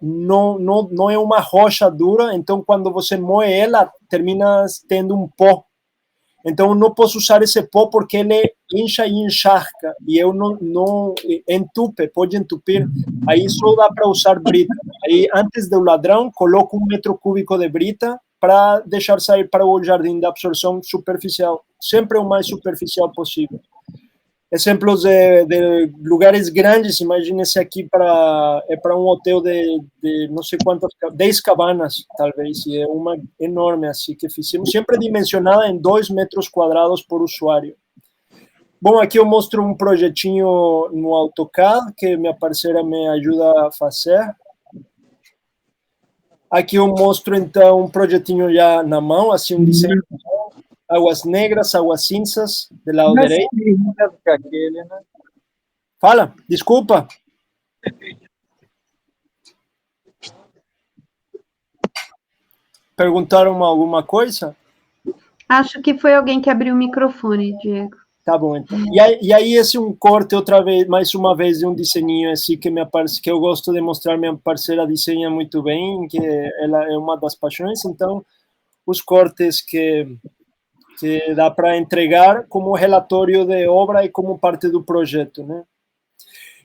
não é uma rocha dura, então, quando você moe ela, termina tendo um pó. Então, não posso usar esse pó porque ele incha e encharca, e eu não entupe, pode entupir. Aí só dá para usar brita. Aí, antes do ladrão, coloco 1 metro cúbico de brita para deixar sair para o jardim da absorção superficial, sempre o mais superficial possível. Exemplos de lugares grandes, imagine-se aqui para um hotel de não sei quantas, 10 cabanas, talvez, e é uma enorme, assim, que fizemos, sempre dimensionada em 2 metros quadrados por usuário. Bom, aqui eu mostro um projetinho no AutoCAD, que minha parceira me ajuda a fazer. Aqui eu mostro, então, um projetinho já na mão, assim, um desenho. Águas Negras, Águas Cinzas, do lado direito. Fala, desculpa. Perguntaram alguma coisa? Acho que foi alguém que abriu o microfone, Diego. Tá bom, então. E aí esse é um corte, mais uma vez, de um desenho assim que eu gosto de mostrar. Minha parceira desenha muito bem, que ela é uma das paixões. Então, os cortes que dá para entregar como relatório de obra e como parte do projeto, né?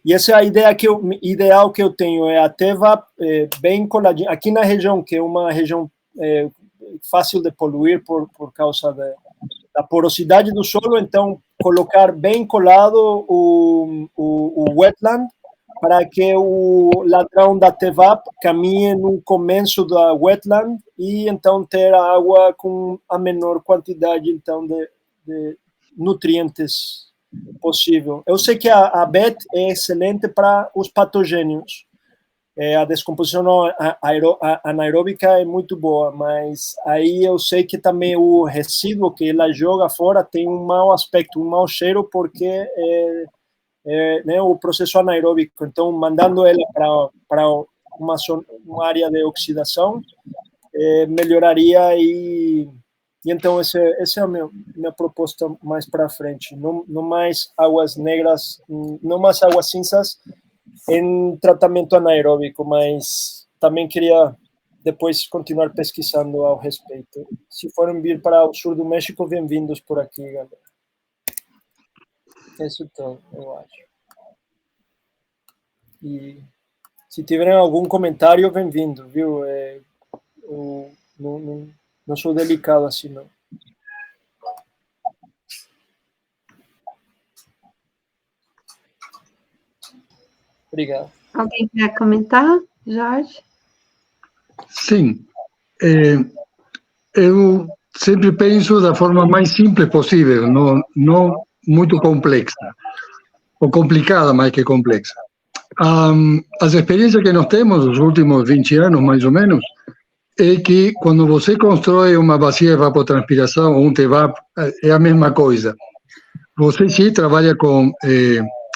E essa é a ideia ideal que eu tenho, é a Teva bem coladinha, aqui na região, que é uma região fácil de poluir por causa da porosidade do solo, então colocar bem colado o wetland, para que o ladrão da TEVAP caminhe no começo da wetland e então ter a água com a menor quantidade então de nutrientes possível. Eu sei que a BET é excelente para os patogênios. A descomposição anaeróbica é muito boa, mas aí eu sei que também o resíduo que ela joga fora tem um mau aspecto, um mau cheiro, porque né, o processo anaeróbico. Então, mandando ela para uma área de oxidação, melhoraria e então essa é a minha proposta mais para frente. Não mais águas negras, não mais águas cinzas em tratamento anaeróbico, mas também queria depois continuar pesquisando ao respeito. Se forem vir para o sul do México, bem-vindos por aqui, galera. Isso é tudo, eu acho. E se tiverem algum comentário, bem-vindo, viu? Eu não sou delicado assim, não. Obrigado. Alguém quer comentar, Jorge? Sim. Eu sempre penso da forma mais simples possível, não muito complexa, ou complicada mais que complexa. As experiências que nós temos nos últimos 20 anos, mais ou menos, é que quando você constrói uma bacia de evapotranspiração ou um TEVAP, é a mesma coisa. Você sim trabalha com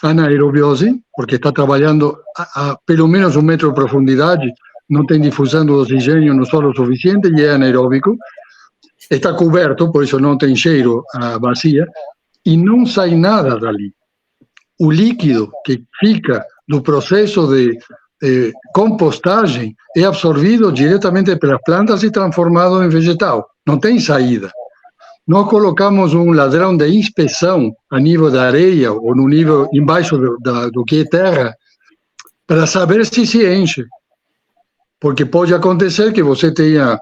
anaerobiose, porque está trabalhando a pelo menos 1 metro de profundidade, não tem difusão do oxigênio no solo suficiente e é anaeróbico. Está coberto, por isso não tem cheiro a bacia, e não sai nada dali. O líquido que fica do processo de compostagem é absorvido diretamente pelas plantas e transformado em vegetal. Não tem saída. Nós colocamos um ladrão de inspeção a nível da areia ou no nível embaixo do que é terra para saber se enche. Porque pode acontecer que você tenha...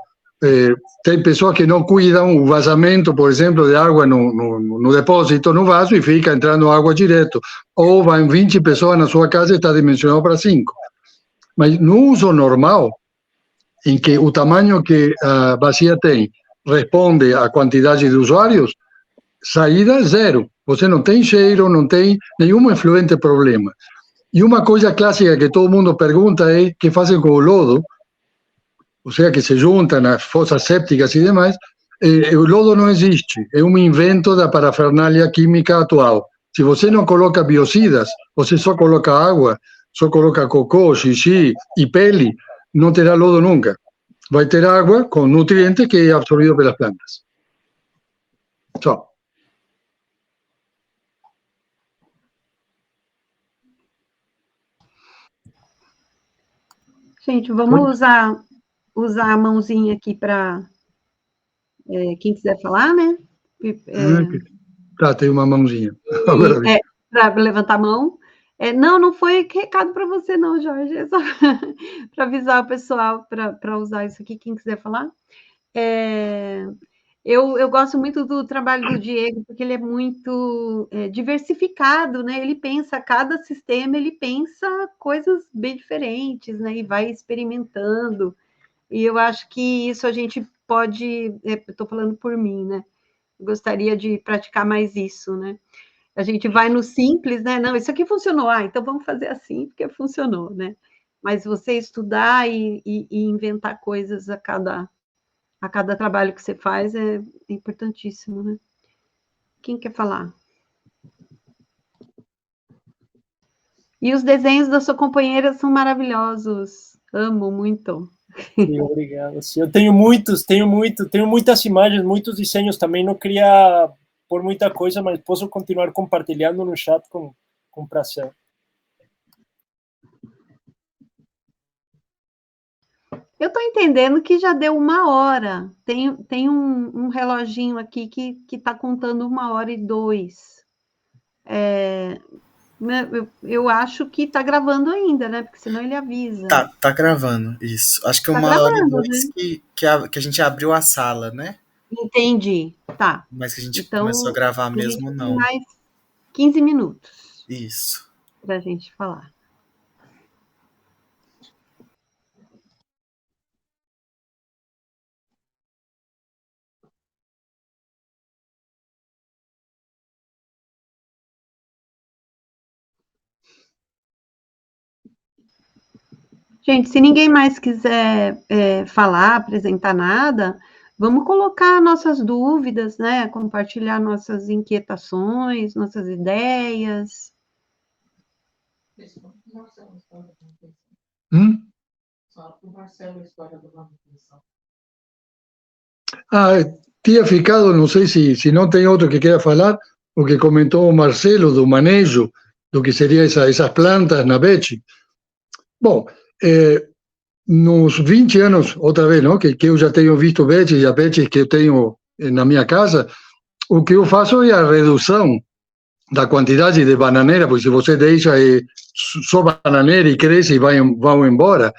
tem pessoas que não cuidam o vazamento, por exemplo, de água no depósito, no vaso, e fica entrando água direto. Ou vão 20 pessoas na sua casa e está dimensionado para 5. Mas no uso normal, em que o tamanho que a bacia tem responde à quantidade de usuários, saída é zero. Você não tem cheiro, não tem nenhum efluente problema. E uma coisa clássica que todo mundo pergunta é o que fazem com o lodo, ou seja, que se juntam nas fossas sépticas e demais. O lodo não existe, é um invento da parafernália química atual. Se você não coloca biocidas, você só coloca água, só coloca cocô, xixi e pele, não terá lodo nunca. vai ter água com nutrientes que é absorvido pelas plantas. Só. Gente, vamos usar a mãozinha aqui para quem quiser falar, né? Tá, tem uma mãozinha. Para levantar a mão. Não foi recado para você, não, Jorge. É só para avisar o pessoal para usar isso aqui, quem quiser falar. Eu gosto muito do trabalho do Diego, porque ele é muito diversificado, né? Ele pensa, cada sistema, ele pensa coisas bem diferentes, né? E vai experimentando. E eu acho que isso a gente pode, estou falando por mim, né? Gostaria de praticar mais isso, né? A gente vai no simples, né? Não, isso aqui funcionou, então vamos fazer assim, porque funcionou, né? Mas você estudar e inventar coisas a cada trabalho que você faz é importantíssimo, né? Quem quer falar? E os desenhos da sua companheira são maravilhosos. Amo muito. Sim, obrigado. Sim, eu tenho muitas imagens, muitos desenhos também. Não queria pôr muita coisa, mas posso continuar compartilhando no chat com prazer. Eu estou entendendo que já deu 1 hora. Tem um reloginho aqui que está contando 1h02. Eu acho que está gravando ainda, né? Porque senão ele avisa. Tá gravando, isso. Acho que 1h02, né? que a gente abriu a sala, né? Entendi, tá. Mas que a gente começou a gravar mesmo, não. Mais 15 minutos. Isso. Para a gente falar. Gente, se ninguém mais quiser falar, apresentar nada, vamos colocar nossas dúvidas, né? Compartilhar nossas inquietações, nossas ideias. Tinha ficado, não sei se não tem outro que queira falar, o que comentou o Marcelo do manejo, do que seria essas plantas na BET. Bom, nos 20 anos, outra vez, não, que eu já tenho visto BET e a BET que eu tenho na minha casa, o que eu faço é a redução da quantidade de bananeira, porque se você deixa só bananeira e cresce e vão embora,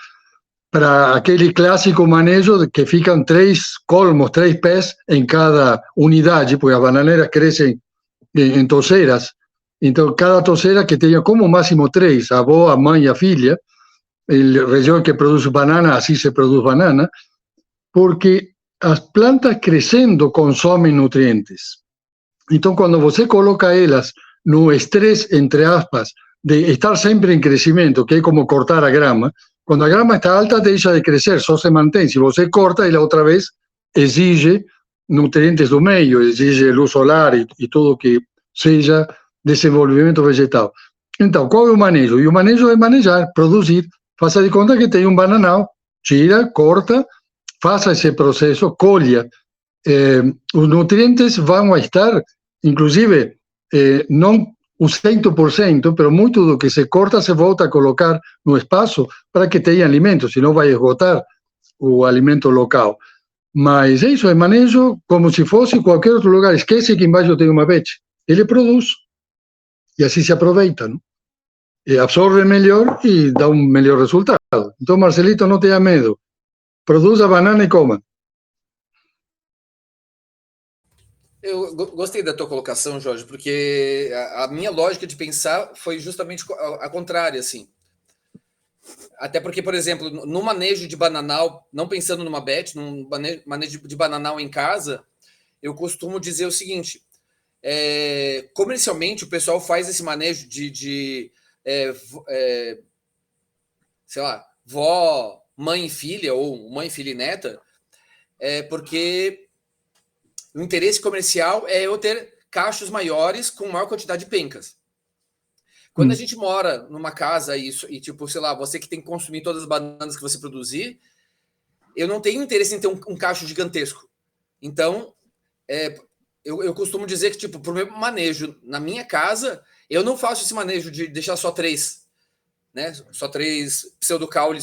para aquele clássico manejo que ficam 3 colmos, 3 pés em cada unidade, porque as bananeiras crescem em toseiras. Então, cada toseira que tenha como máximo 3, a avó, a mãe e a filha, a região que produz banana, assim se produz banana, porque as plantas crescendo consomem nutrientes. Então, quando você coloca elas no estresse, entre aspas, de estar sempre em crescimento, que é como cortar a grama, quando a grama está alta, deixa de crescer, só se mantém. Se você corta, ela outra vez exige nutrientes do meio, exige luz solar e tudo que seja desenvolvimento vegetal. Então, qual é o manejo? E o manejo é manejar, produzir. Faça de conta que tem um bananal, tira, corta, faça esse processo, colha. Os nutrientes vão estar, inclusive, não o 100%, pero muito do que se corta se volta a colocar no espaço para que tenha alimento, senão vai esgotar o alimento local. Mas isso é manejo como se fosse qualquer outro lugar. Esquece que embaixo tem uma BET. Ele produz. E assim se aproveita, não? E absorve melhor e dá um melhor resultado. Então, Marcelito, não tenha medo. Produza banana e coma. Eu gostei da tua colocação, Jorge, porque a minha lógica de pensar foi justamente a contrária, assim. Até porque, por exemplo, no manejo de bananal, não pensando numa BET, num manejo de bananal em casa, eu costumo dizer o seguinte, comercialmente o pessoal faz esse manejo sei lá, vó, mãe e filha, ou mãe, filha e neta, porque o interesse comercial é eu ter cachos maiores com maior quantidade de pencas. Quando a gente mora numa casa e tipo, sei lá, você que tem que consumir todas as bananas que você produzir, eu não tenho interesse em ter um cacho gigantesco. Então, eu costumo dizer que, tipo, para o meu manejo na minha casa, eu não faço esse manejo de deixar só 3, né? Só 3 pseudocaules